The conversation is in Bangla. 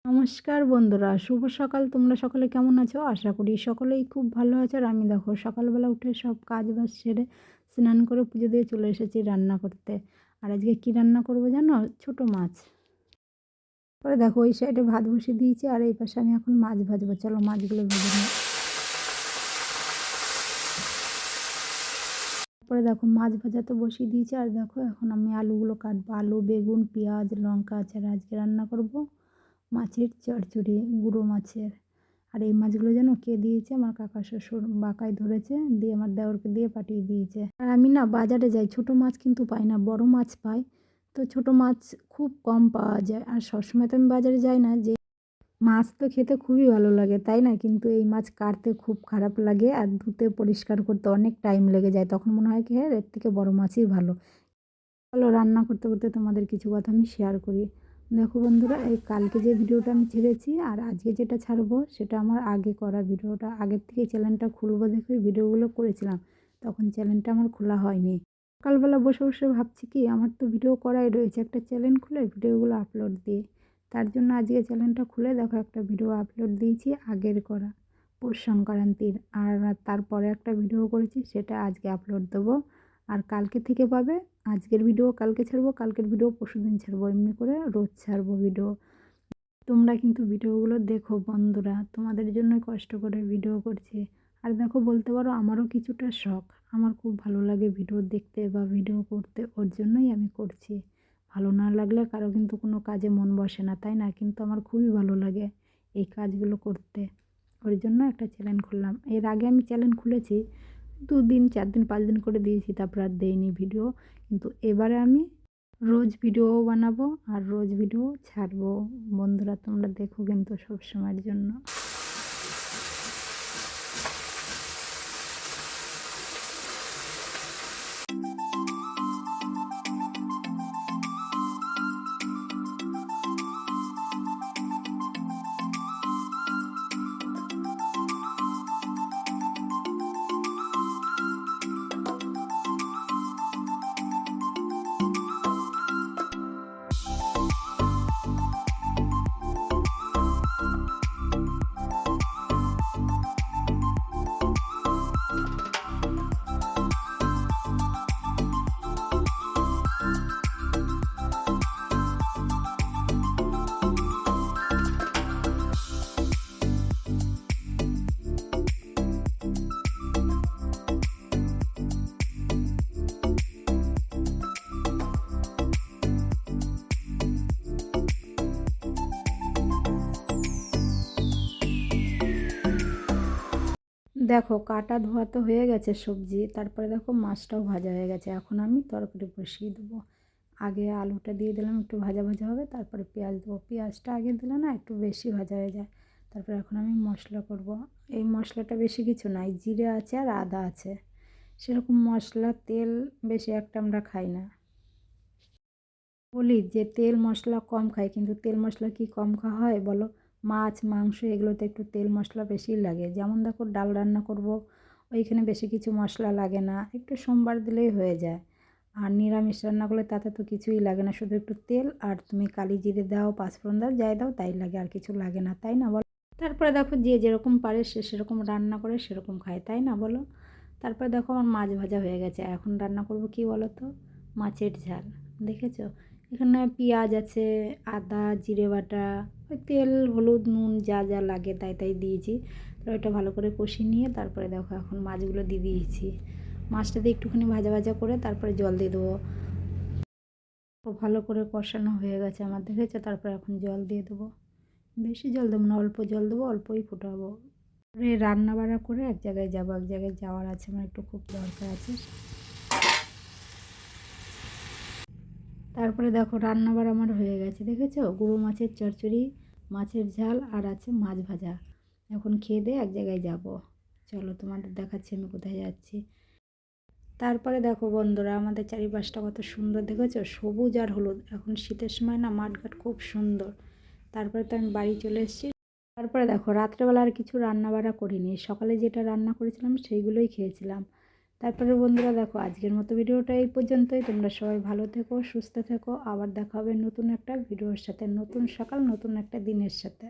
নমস্কার বন্ধুরা, শুভ সকাল। তোমরা সকলে কেমন আছো? আশা করি সকলেই খুব ভালো আছো। আর আমি দেখো সকালবেলা উঠে সব কাজ বাজ সেরে স্নান করে পুজো দিয়ে চলে এসেছি রান্না করতে। আর আজকে কি রান্না করব জানো? ছোট মাছ। পরে দেখো ওই সাইডে ভাত বসিয়ে দিয়েছি আর এই পাশে আমি এখন মাছ ভাজবো। চলো মাছগুলো ভেজে নিই। তারপরে দেখো মাছ ভাজা তো বসিয়ে দিয়েছি আর দেখো এখন আমি আলুগুলো কাটবো। আলু, বেগুন, পেঁয়াজ, লঙ্কা আছে। আর আজকে রান্না করব মাছের চচ্চড়ি, গুঁড়ো মাছের। আর এই মাছগুলো যেন কে দিয়েছে, আমার কাকা শ্বশুর বাঁকায় ধরেছে, দিয়ে আমার দেওরকে দিয়ে পাঠিয়ে দিয়েছে। আর আমি না বাজারে যাই, ছোট মাছ কিন্তু পাই না, বড় মাছ পাই। তো ছোট মাছ খুব কম পাওয়া যায়। আর সবসময় তো আমি বাজারে যাই না। যে মাছ তো খেতে খুবই ভালো লাগে, তাই না? কিন্তু এই মাছ কাটতে খুব খারাপ লাগে আর ধুতে পরিষ্কার করতে অনেক টাইম লেগে যায়। তখন মনে হয় কি, হ্যাঁ, এর থেকে বড় মাছই ভালো। চলো রান্না করতে করতে তোমাদের কিছু কথা আমি শেয়ার করি। দেখো বন্ধুরা, এই কালকে যে ভিডিওটা আমি ছেড়েছি আর আজকে যেটা ছাড়বো সেটা আমার আগে করা ভিডিওটা। আগের থেকে চ্যানেলটা খুলবো দেখে ভিডিওগুলো করেছিলাম, তখন চ্যানেলটা আমার খোলা হয়নি। সকালবেলা বসে বসে ভাবছি কি, আমার তো ভিডিও করাই রয়েছে, একটা চ্যানেল খুলে ভিডিওগুলো আপলোড দিই। তার জন্য আজকে চ্যানেলটা খুলে দেখো একটা ভিডিও আপলোড দিয়েছি আগের করা, পৌষ সংক্রান্তির। আর তারপরে একটা ভিডিও করেছি, সেটা আজকে আপলোড দেবো। আর কালকে থেকে পাবে, আজকের ভিডিও কালকে ছাড়বো, কালকের ভিডিও পরশুদিন ছাড়বো, এমনি করে রোজ ছাড়বো ভিডিও। তোমরা কিন্তু ভিডিওগুলো দেখো বন্ধুরা, তোমাদের জন্য কষ্ট করে ভিডিও করছি। আর দেখো বলতে পারো আমারও কিছুটা শখ, আমার খুব ভালো লাগে ভিডিও দেখতে বা ভিডিও করতে, ওর জন্যই আমি করছি। ভালো না লাগলে কারো কিন্তু কোনো কাজে মন বসে না, তাই না? কিন্তু আমার খুবই ভালো লাগে এই কাজগুলো করতে, ওর জন্য একটা চ্যানেল খুললাম। এর আগে আমি চ্যানেল খুলেছি, 2 দিন 4 দিন 5 দিন করে দিয়েছি, তারপর আর দেইনি ভিডিও। কিন্তু এবারে আমি রোজ ভিডিও বানাবো আর রোজ ভিডিও ছাড়বো। বন্ধুরা তোমরা দেখো কিন্তু সব সময়ের জন্য। দেখো কাটা ধোয়া তো হয়ে গেছে সবজি, তারপরে দেখো মাছটাও ভাজা হয়ে গেছে। এখন আমি তরকারি বসিয়ে দেবো। আগে আলুটা দিয়ে দিলাম, একটু ভাজা ভাজা হবে, তারপরে পেঁয়াজ দেবো। পেঁয়াজটা আগে দিলে না একটু বেশি ভাজা হয়ে যায়। তারপরে এখন আমি মশলা করব। এই মশলাটা বেশি কিছু নাই, জিরে আছে আর আদা আছে। সেরকম মশলা তেল বেশি একটা আমরা খাই না। বলি যে তেল মশলা কম খাই, কিন্তু তেল মশলা কি কম খাওয়া হয় বলো? মাছ মাংস এগুলোতে একটু তেল মশলা বেশি লাগে। যেমন দেখো ডাল রান্না করব, ওইখানে বেশি কিছু মশলা লাগে না, একটু সোমবার দিলেই হয়ে যায়। আর নিরামিষ রান্না করলে তাতে তো কিছুই লাগে না, শুধু একটু তেল আর তুমি কালি জিরে দাও, পাঁচফোড়ন দাও, যাই দাও তাই লাগে, আর কিছু লাগে না, তাই না বলো? তারপরে দেখো যে যেরকম পারে সে সেরকম রান্না করে সেরকম খায়, তাই না বলো? তারপরে দেখো আমার মাছ ভাজা হয়ে গেছে। এখন রান্না করব কি বলো তো? মাছের ঝাল। দেখেছো? এখানে পেঁয়াজ আছে, আদা, জিরে বাটা, ওই তেল, হলুদ, নুন যা যা লাগে তাই তাই দিয়েছি। তো ওইটা ভালো করে কষিয়ে নিয়ে তারপরে দেখো এখন মাছগুলো দিয়ে দিয়েছি। মাছটা দিয়ে একটুখানি ভাজা ভাজা করে তারপরে জল দিয়ে দেবো। খুব ভালো করে কষানো হয়ে গেছে আমার, দেখেছো? তারপরে এখন জল দিয়ে দেবো। বেশি জল দেবো না, অল্প জল দেবো, অল্পই ফোটাবো। রান্না বান্না করে এক জায়গায় যাবো, এক জায়গায় যাওয়ার আছে আমার, একটু খুব দরকার আছে। তারপরে দেখো রান্নাবার আমার হয়ে গেছে, দেখেছো? গুঁড়ো মাছের চচ্চড়ি, মাছের ঝাল আর আছে মাছ ভাজা। এখন খেয়ে দিয়ে এক জায়গায় যাব। চলো তোমাদের দেখাচ্ছি আমি কোথায় যাচ্ছি। তারপরে দেখো বন্ধুরা, আমাদের চারিপাশটা কত সুন্দর, দেখেছো? সবুজ আর হলুদ। এখন শীতের সময় না মাঠঘাট খুব সুন্দর। তারপরে তো আমি বাড়ি চলে এসেছি। তারপরে দেখো রাত্রেবেলা আর কিছু রান্না বান্না করিনি, সকালে যেটা রান্না করেছিলাম সেইগুলোই খেয়েছিলাম। তারপরে বন্ধুরা দেখো আজকের মতো ভিডিওটা এই পর্যন্তই। তোমরা সবাই ভালো থেকো, সুস্থ থেকো। আবার দেখা হবে নতুন একটা ভিডিওর সাথে, নতুন সকাল, নতুন একটা দিনের সাথে।